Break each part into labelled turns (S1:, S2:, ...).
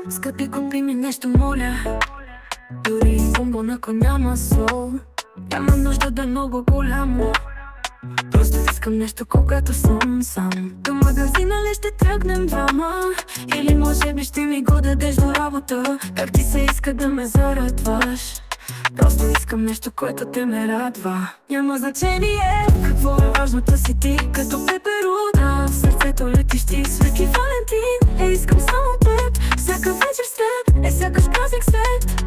S1: Скъпи, купи ми нещо, моля. Дори бомбон, ако няма сол. Няма нужда да е много голямо. Просто искам нещо, когато съм сам. До магазина ли ще тръгнем двама? Или може би ще ми го дадеш до работа? Как ти се иска да ме зарадваш? Просто искам нещо, което те ме радва. Няма значение какво е важното, си ти като пеперуда. В сърцето летиш ти, Свети Валентин. Искам само теб, всяка вечер с теб. Сякаш празник свет.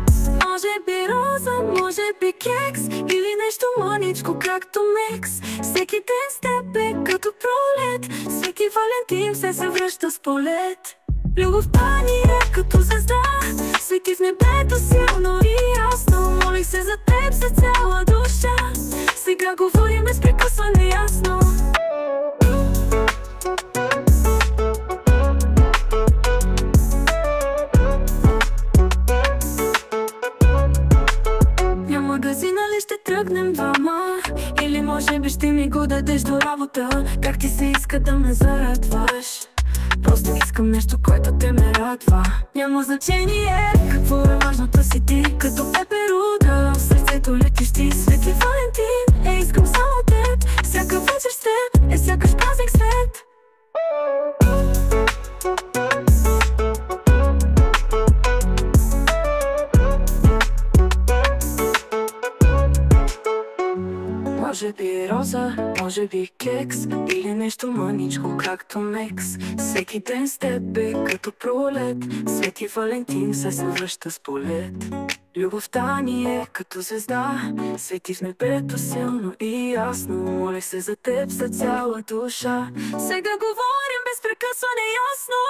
S1: Може би роза, може би кекс, или нещо мъничко, както микс. Всеки ден с теб е като пролет. Свети Валентин все се връща с полет. Любовта ни е като звезда, свети в небето силно и ясно. Молих се за теб с цяла душа. Сега говорим без прекъсване ясно. Няма магазина ли ще тръгнем двама? Или може би ще ми го дадеш до работа? Как ти се иска да ме зарадваш? Просто искам нещо, което те ме радва. Няма значение какво е важното, си ти като пеперуда. В сърцето летиш ти, Свети Валентин. Искам само теб, всяка вечер с теб. Сякаш празник свет. Може би роза, може би кекс, или нещо мъничко, както мекс. Всеки ден с теб е като пролет. Свети Валентин се връща с полет. Любовта ни е като звезда, свети в небето силно и ясно. Молих се за теб с цяла душа. Сега говорим без прекъсване ясно.